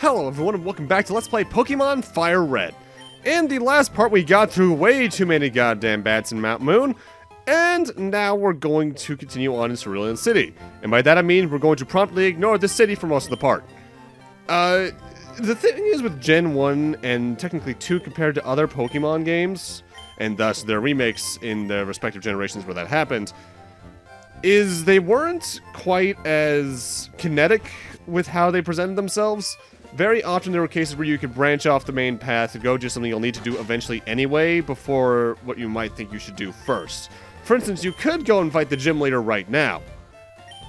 Hello everyone and welcome back to Let's Play Pokemon FireRed. In the last part we got through way too many goddamn bats in Mount Moon, and now we're going to continue on in Cerulean City. And by that I mean we're going to promptly ignore the city for most of the part. The thing is with Gen 1 and technically 2 compared to other Pokemon games, and thus their remakes in the respective generations where that happened, is they weren't quite as kinetic with how they presented themselves. Very often there were cases where you could branch off the main path to go do something you'll need to do eventually anyway before what you might think you should do first. For instance, you could go and fight the gym leader right now.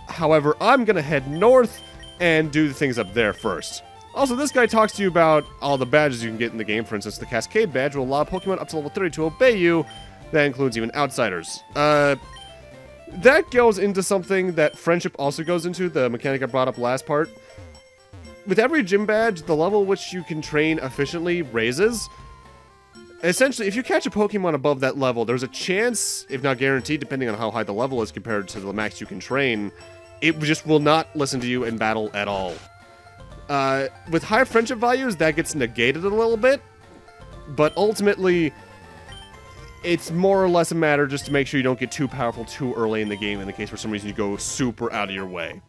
However, I'm gonna head north and do the things up there first. Also, this guy talks to you about all the badges you can get in the game. For instance, the Cascade Badge will allow Pokemon up to level 30 to obey you. That includes even outsiders. That goes into something that friendship also goes into, the mechanic I brought up last part. With every gym badge, the level which you can train efficiently raises. Essentially, if you catch a Pokemon above that level, there's a chance, if not guaranteed, depending on how high the level is compared to the max you can train, it just will not listen to you in battle at all. With high friendship values, that gets negated a little bit, but ultimately, it's more or less a matter just to make sure you don't get too powerful too early in the game in the case for some reason you go super out of your way.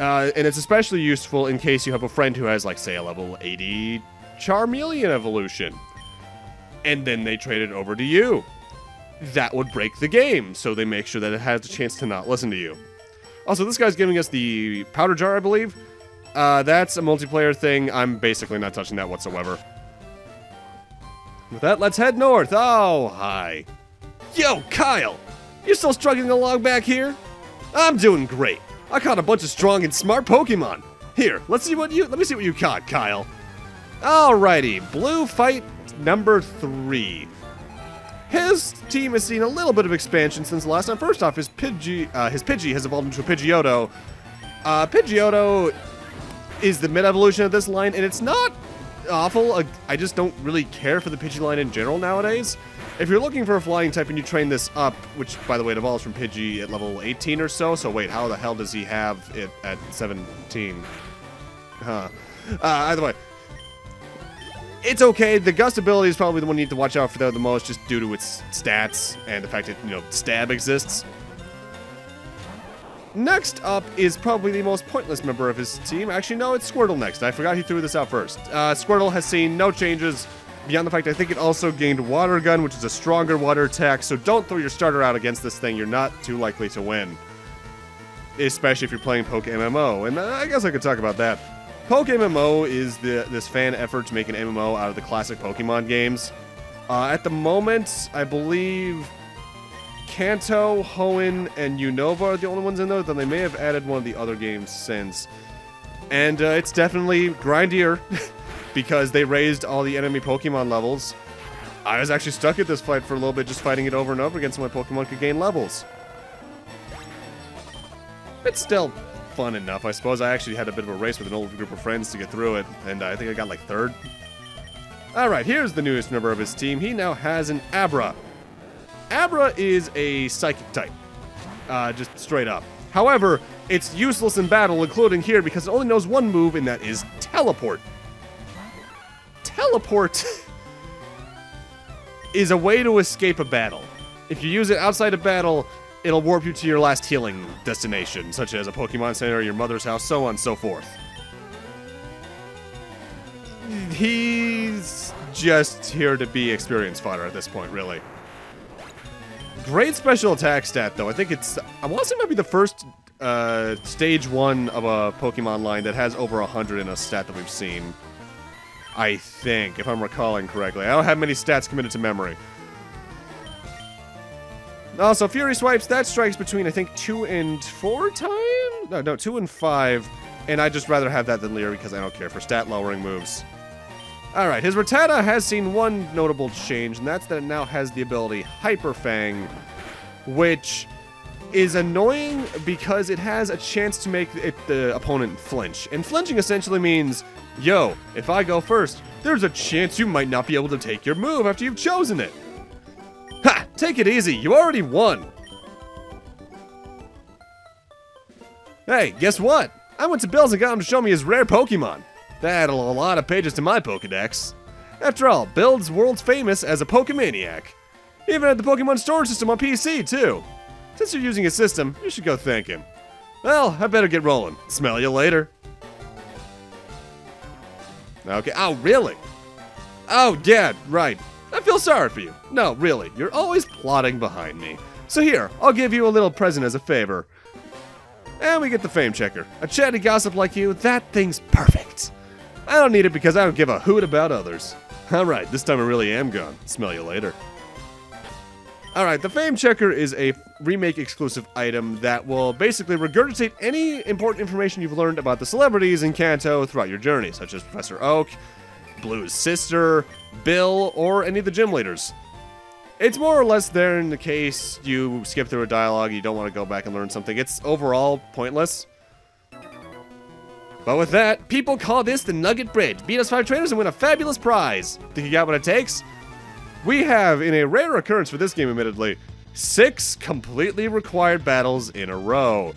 And it's especially useful in case you have a friend who has, like, say, a level 80 Charmeleon evolution. And then they trade it over to you. That would break the game, so they make sure that it has a chance to not listen to you. Also, this guy's giving us the Powder Jar, I believe. That's a multiplayer thing. I'm basically not touching that whatsoever. With that, let's head north. Oh, hi. Yo, Kyle! You still struggling along back here? I'm doing great. I caught a bunch of strong and smart Pokemon. Here, let me see what you caught, Kyle. Alrighty, Blue fight number 3. His team has seen a little bit of expansion since the last time. First off, his Pidgey has evolved into a Pidgeotto. Pidgeotto is the mid-evolution of this line, and it's not awful. I just don't really care for the Pidgey line in general nowadays. If you're looking for a flying type and you train this up, which, by the way, it evolves from Pidgey at level 18 or so, so wait, how the hell does he have it at 17? Huh. Either way, it's okay. The Gust ability is probably the one you need to watch out for the most, just due to its stats and the fact that, you know, Stab exists. Next up is probably the most pointless member of his team. Actually, no, it's Squirtle next. I forgot he threw this out first. Squirtle has seen no changes beyond the fact I think it also gained Water Gun, which is a stronger water attack, so don't throw your starter out against this thing. You're not too likely to win. Especially if you're playing Poke MMO, and I guess I could talk about that. Poke MMO is this fan effort to make an MMO out of the classic Pokemon games. At the moment, I believe Kanto, Hoenn, and Unova are the only ones in there, though they may have added one of the other games since. And it's definitely grindier, because they raised all the enemy Pokemon levels. I was actually stuck at this fight for a little bit, just fighting it over and over again so my Pokemon could gain levels. It's still fun enough, I suppose. I actually had a bit of a race with an old group of friends to get through it, and I think I got like 3rd. Alright, here's the newest member of his team. He now has an Abra. Abra is a Psychic type, just straight up. However, it's useless in battle, including here, because it only knows one move, and that is Teleport. Teleport is a way to escape a battle. If you use it outside of battle, it'll warp you to your last healing destination, such as a Pokémon Center, your mother's house, so on and so forth. He's just here to be experience fodder at this point, really. Great special attack stat, though. I think it's... I want to say it might be the first stage 1 of a Pokemon line that has over 100 in a stat that we've seen. I think, if I'm recalling correctly. I don't have many stats committed to memory. Also, Fury Swipes, that strikes between, I think, 2 and 4 times? No, 2 and 5. And I'd just rather have that than Leer because I don't care for stat-lowering moves. Alright, his Rattata has seen one notable change, and that's that it now has the ability Hyper Fang, which is annoying because it has a chance to make the opponent flinch. And flinching essentially means, yo, if I go first, there's a chance you might not be able to take your move after you've chosen it. Ha! Take it easy, you already won! Hey, guess what? I went to Bill's and got him to show me his rare Pokemon. That'll add a lot of pages to my Pokedex. After all, Bill's world's famous as a Pokemaniac. He even had the Pokemon storage system on PC, too. Since you're using his system, you should go thank him. Well, I better get rolling. Smell you later. Okay, oh, really? Oh, yeah, right. I feel sorry for you. No, really, you're always plotting behind me. So here, I'll give you a little present as a favor. And we get the fame checker. A chatty gossip like you, that thing's perfect. I don't need it because I don't give a hoot about others. Alright, this time I really am gone. Smell you later. Alright, the fame checker is a remake exclusive item that will basically regurgitate any important information you've learned about the celebrities in Kanto throughout your journey, such as Professor Oak, Blue's sister, Bill, or any of the gym leaders. It's more or less there in the case you skip through a dialogue, you don't want to go back and learn something. It's overall pointless. But with that, people call this the Nugget Bridge. Beat us 5 trainers and win a fabulous prize. Think you got what it takes? We have, in a rare occurrence for this game admittedly, 6 completely required battles in a row.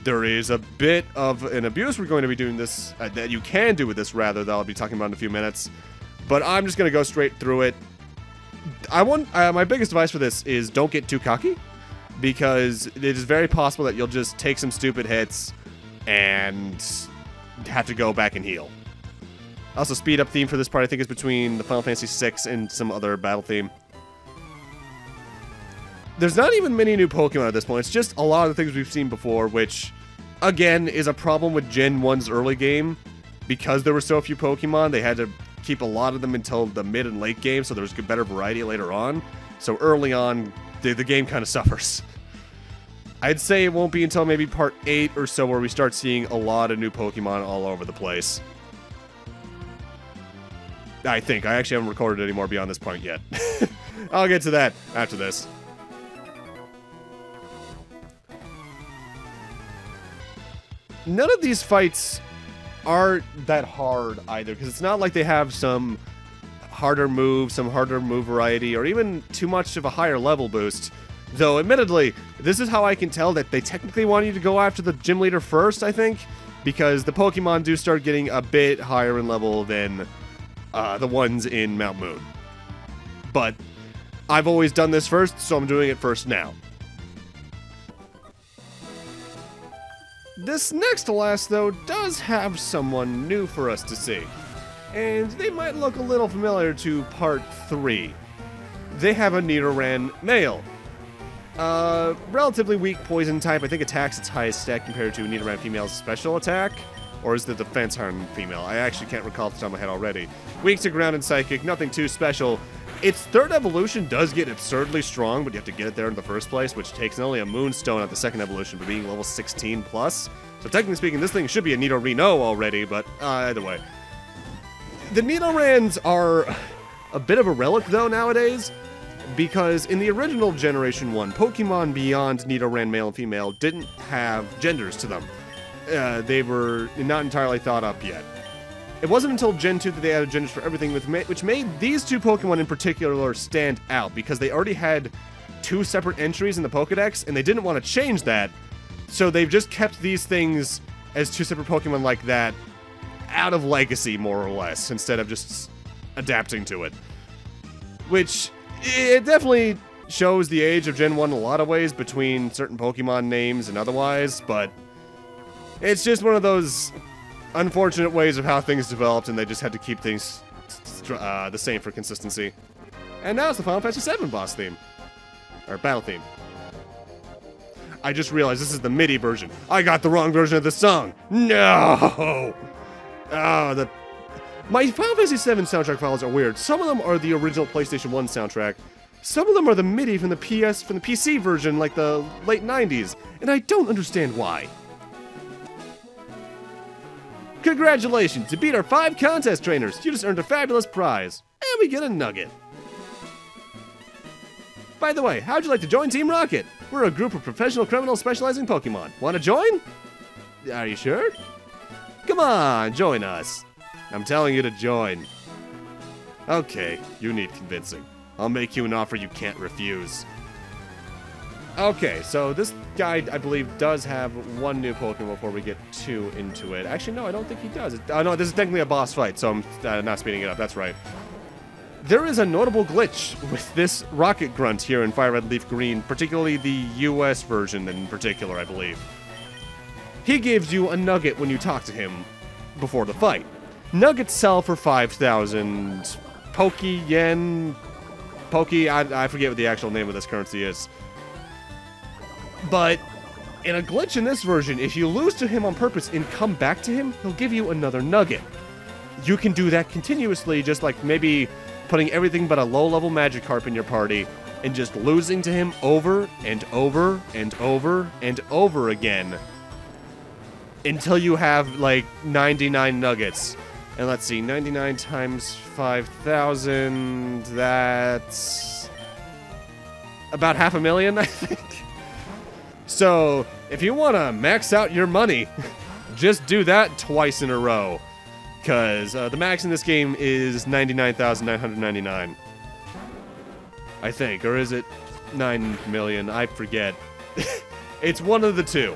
There is a bit of an abuse we're going to be doing this, that you can do with this rather, that I'll be talking about in a few minutes. But I'm just going to go straight through it. My biggest advice for this is don't get too cocky, because it is very possible that you'll just take some stupid hits and have to go back and heal. Also, speed up theme for this part I think is between the Final Fantasy VI and some other battle theme. There's not even many new Pokemon at this point, it's just a lot of the things we've seen before, which, again, is a problem with Gen 1's early game. Because there were so few Pokemon, they had to keep a lot of them until the mid and late game, so there was better variety later on. So early on, the game kind of suffers. I'd say it won't be until maybe part 8 or so where we start seeing a lot of new Pokemon all over the place. I think. I actually haven't recorded any more beyond this point yet. I'll get to that after this. None of these fights aren't that hard either, because it's not like they have some harder move variety, or even too much of a higher level boost. Though, admittedly, this is how I can tell that they technically want you to go after the gym leader first, I think, because the Pokemon do start getting a bit higher in level than the ones in Mount Moon. But I've always done this first, so I'm doing it first now. This next to last, though, does have someone new for us to see. And they might look a little familiar to Part 3. They have a Nidoran Male. Relatively weak poison type. I think attacks its highest stat compared to Nidoran Female's special attack. Or is the defense harm female? I actually can't recall off the top of my head already. Weak to ground and psychic, nothing too special. Its third evolution does get absurdly strong, but you have to get it there in the first place, which takes not only a Moonstone at the second evolution, but being level 16 plus. So technically speaking, this thing should be a Nidorino already, but either way. The Nidorans are a bit of a relic, though, nowadays, because in the original Generation 1, Pokemon beyond Nidoran Male and Female didn't have genders to them. They were not entirely thought up yet. It wasn't until Gen 2 that they added genders for everything, which made these two Pokemon in particular stand out, because they already had 2 separate entries in the Pokedex, and they didn't want to change that, so they've just kept these things as 2 separate Pokemon like that out of legacy, more or less, instead of just adapting to it. Which, it definitely shows the age of Gen 1 in a lot of ways, between certain Pokemon names and otherwise, but it's just one of those unfortunate ways of how things developed, and they just had to keep things the same for consistency. And now it's the Final Fantasy VII boss theme. Or battle theme. I just realized this is the MIDI version. I got the wrong version of the song. No! Oh, my Final Fantasy VII soundtrack files are weird. Some of them are the original PlayStation 1 soundtrack. Some of them are the MIDI from the PC version, like the late 90s. And I don't understand why. Congratulations! You beat our 5 contest trainers! You just earned a fabulous prize! And we get a nugget! By the way, how'd you like to join Team Rocket? We're a group of professional criminals specializing in Pokemon. Want to join? Are you sure? Come on, join us! I'm telling you to join. Okay, you need convincing. I'll make you an offer you can't refuse. Okay, so this guy, I believe, does have one new Pokemon before we get too into it. Actually, no, I don't think he does. No, this is technically a boss fight, so I'm not speeding it up. That's right. There is a notable glitch with this Rocket Grunt here in Fire Red Leaf Green, particularly the US version in particular, I believe. He gives you a nugget when you talk to him before the fight. Nuggets sell for 5,000 Poke-Yen. I forget what the actual name of this currency is. But in a glitch in this version, if you lose to him on purpose and come back to him, he'll give you another nugget. You can do that continuously, just like maybe putting everything but a low-level Magikarp in your party and just losing to him over and over and over and over again until you have, like, 99 nuggets. And let's see, 99 times 5,000, that's about 500,000, I think. So, if you want to max out your money, just do that twice in a row. Because the max in this game is 99,999. I think. Or is it 9 million? I forget. It's one of the two.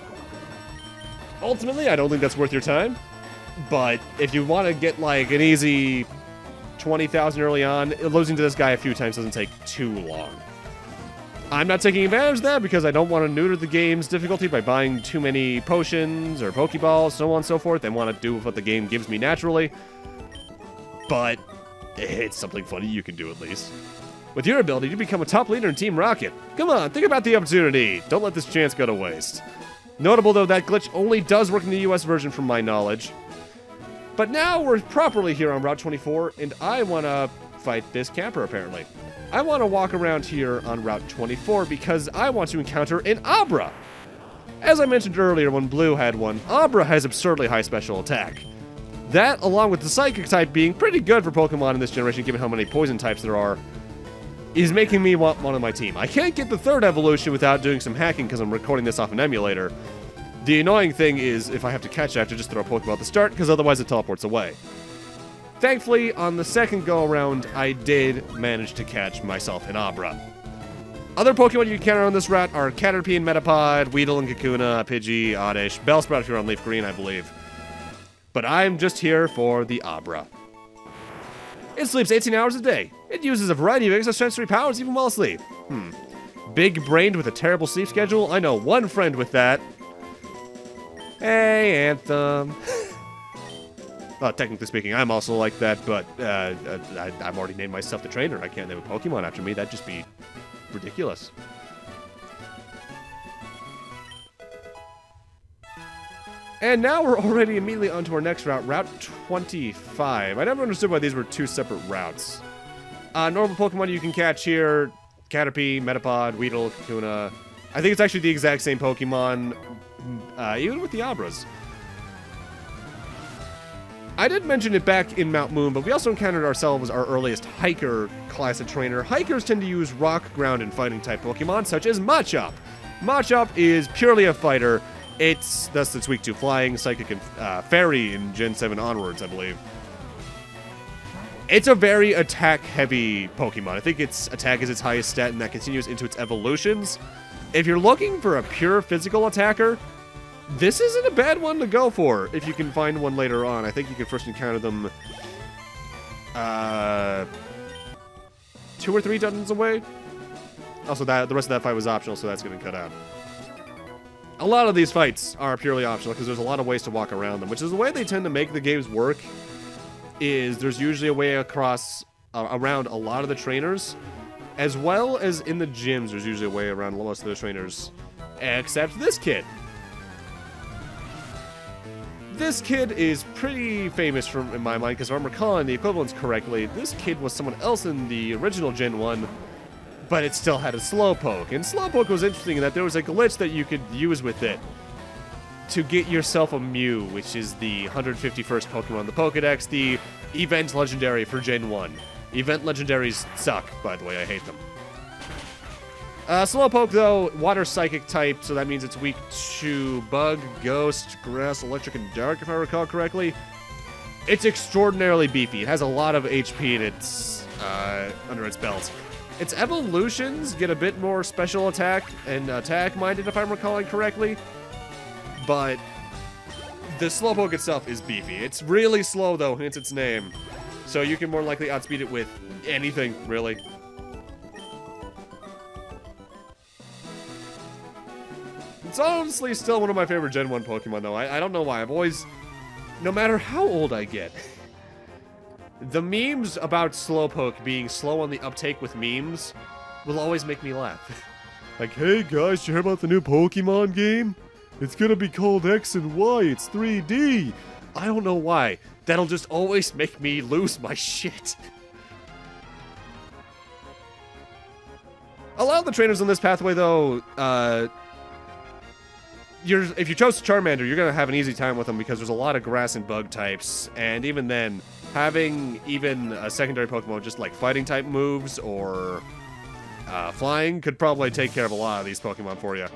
Ultimately, I don't think that's worth your time. But if you want to get, like, an easy 20,000 early on, losing to this guy a few times doesn't take too long. I'm not taking advantage of that because I don't want to neuter the game's difficulty by buying too many potions or Pokeballs, so on and so forth. I want to do what the game gives me naturally. But it's something funny you can do at least. With your ability to become a top leader in Team Rocket. Come on, think about the opportunity. Don't let this chance go to waste. Notable though, that glitch only does work in the US version from my knowledge. But now we're properly here on Route 24, and I want to fight this camper, apparently. I want to walk around here on Route 24 because I want to encounter an Abra. As I mentioned earlier when Blue had one, Abra has absurdly high special attack. That, along with the Psychic type being pretty good for Pokemon in this generation given how many poison types there are, is making me want one on my team. I can't get the third evolution without doing some hacking because I'm recording this off an emulator. The annoying thing is, if I have to catch it, I have to just throw a Pokeball at the start, because otherwise it teleports away. Thankfully, on the second go-around, I did manage to catch myself an Abra. Other Pokemon you can encounter on this route are Caterpie and Metapod, Weedle and Kakuna, Pidgey, Oddish, Bellsprout if you're on Leaf Green, I believe. But I'm just here for the Abra. It sleeps 18 hours a day. It uses a variety of extrasensory powers even while asleep. Big-brained with a terrible sleep schedule? I know one friend with that. Hey, Anthem. Well, technically speaking, I'm also like that, but I've already named myself the trainer. I can't name a Pokemon after me. That'd just be ridiculous. And now we're already immediately onto our next route, Route 25. I never understood why these were two separate routes. Normal Pokemon you can catch here, Caterpie, Metapod, Weedle, Kakuna. I think it's actually the exact same Pokemon, even with the Abras. I did mention it back in Mount Moon, but we also encountered ourselves our earliest Hiker class of trainer. Hikers tend to use rock, ground, and fighting type Pokemon, such as Machop. Machop is purely a fighter. Thus it's weak to flying, psychic, and fairy in Gen 7 onwards, I believe. It's a very attack-heavy Pokemon. I think its attack is its highest stat, and that continues into its evolutions. If you're looking for a pure physical attacker, this isn't a bad one to go for, if you can find one later on. I think you can first encounter them 2 or 3 dungeons away. Also, the rest of that fight was optional, so that's going to cut out. A lot of these fights are purely optional, because there's a lot of ways to walk around them, which is the way they tend to make the games work, is there's usually a way across, around a lot of the trainers, as well as in the gyms, there's usually a way around most of the trainers, except this kid. This kid is pretty famous in my mind, because if I'm recalling the equivalents correctly, this kid was someone else in the original Gen 1, but it still had a Slowpoke. And Slowpoke was interesting in that there was a glitch that you could use with it to get yourself a Mew, which is the 151st Pokemon in the Pokedex, the Event Legendary for Gen 1. Event Legendaries suck, by the way, I hate them. Slowpoke, though, Water Psychic type, so that means it's weak to Bug, Ghost, Grass, Electric, and Dark, if I recall correctly. It's extraordinarily beefy. It has a lot of HP in its, under its belt. its evolutions get a bit more special attack and attack-minded, if I'm recalling correctly. But the Slowpoke itself is beefy. It's really slow, though, hence its name. So you can more likely outspeed it with anything, really. It's honestly still one of my favorite Gen 1 Pokemon, though. I don't know why. I've always... No matter how old I get, the memes about Slowpoke being slow on the uptake with memes will always make me laugh. Like, hey guys, did you hear about the new Pokemon game? It's gonna be called X and Y, it's 3D. I don't know why. That'll just always make me lose my shit. A lot of the trainers on this pathway, though, if you chose Charmander, you're going to have an easy time with them because there's a lot of grass and bug types, and even then, having even a secondary Pokemon just like fighting type moves or flying could probably take care of a lot of these Pokemon for you.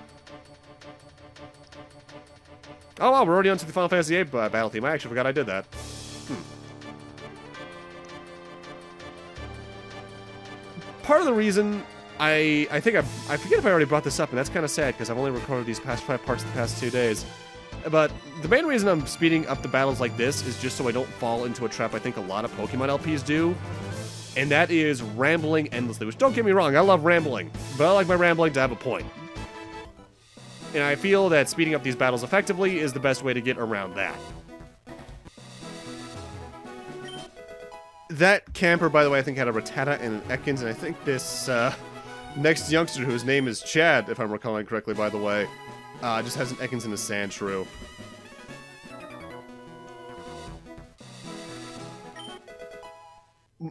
Oh wow, we're already on to the Final Fantasy VIII battle theme. I actually forgot I did that. Part of the reason I forget if I already brought this up, and that's kind of sad because I've only recorded these past 5 parts the past 2 days. But the main reason I'm speeding up the battles like this is just so I don't fall into a trap I think a lot of Pokemon LPs do. And that is rambling endlessly, which don't get me wrong, I love rambling, but I like my rambling to have a point. And I feel that speeding up these battles effectively is the best way to get around that. That camper, by the way, I think had a Rattata and an Ekans, and I think this next youngster, whose name is Chad, if I'm recalling correctly, by the way, just has an Ekans and a Sandshrew.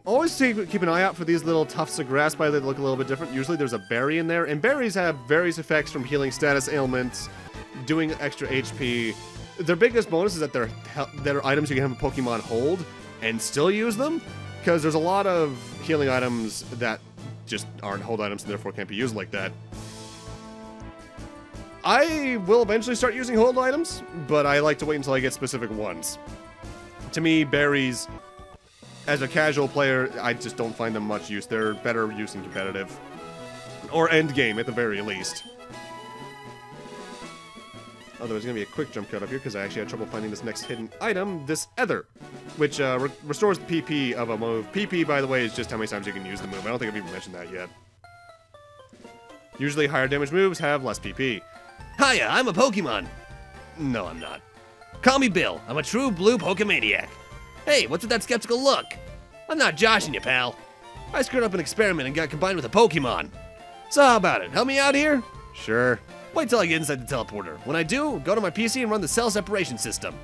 Always keep an eye out for these little tufts of grass, by the way, that look a little bit different. Usually there's a berry in there, and berries have various effects from healing status ailments, doing extra HP. Their biggest bonus is that they're items you can have a Pokemon hold and still use them, because there's a lot of healing items that just aren't hold items and therefore can't be used like that. I will eventually start using hold items, but I like to wait until I get specific ones. To me, berries, as a casual player, I just don't find them much use. They're better use in competitive. Or end game, at the very least. Oh, there's going to be a quick jump cut up here, because I actually had trouble finding this next hidden item, this Ether, which restores the PP of a move. PP, by the way, is just how many times you can use the move. I don't think I've even mentioned that yet. Usually higher damage moves have less PP. Hiya, I'm a Pokemon. No, I'm not. Call me Bill. I'm a true blue Pokemaniac. Hey, what's with that skeptical look? I'm not joshing you, pal. I screwed up an experiment and got combined with a Pokemon. So how about it? Help me out here? Sure. Wait till I get inside the teleporter. When I do, go to my PC and run the cell separation system.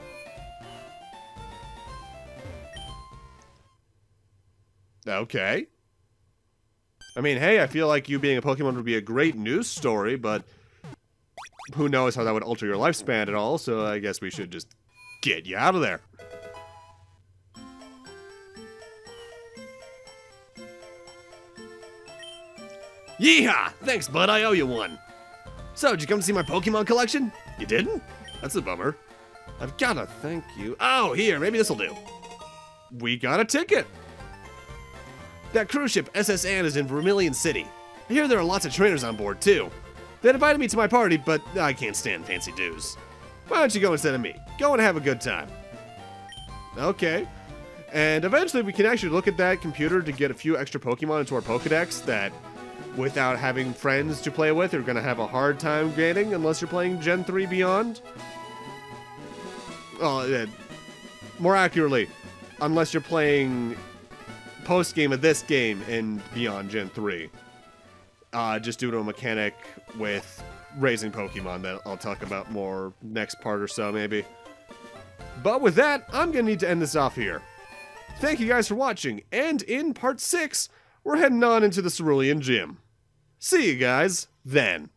Okay. I mean, hey, I feel like you being a Pokemon would be a great news story, but who knows how that would alter your lifespan at all, so I guess we should just get you out of there. Yeehaw! Thanks, bud, I owe you one. So, did you come to see my Pokemon collection? You didn't? That's a bummer. I've gotta thank you. Oh, here, maybe this'll do. We got a ticket! That cruise ship, SS Anne, is in Cerulean City. I hear there are lots of trainers on board, too. They invited me to my party, but I can't stand fancy dues. Why don't you go instead of me? Go and have a good time. Okay. And eventually we can actually look at that computer to get a few extra Pokemon into our Pokedex that, without having friends to play with, you're going to have a hard time getting unless you're playing Gen 3 Beyond. More accurately, unless you're playing post-game of this game and Beyond Gen 3. Just due to a mechanic with raising Pokemon that I'll talk about more next part or so, maybe. But with that, I'm going to need to end this off here. Thank you guys for watching, and in part 6, we're heading on into the Cerulean Gym. See you guys then.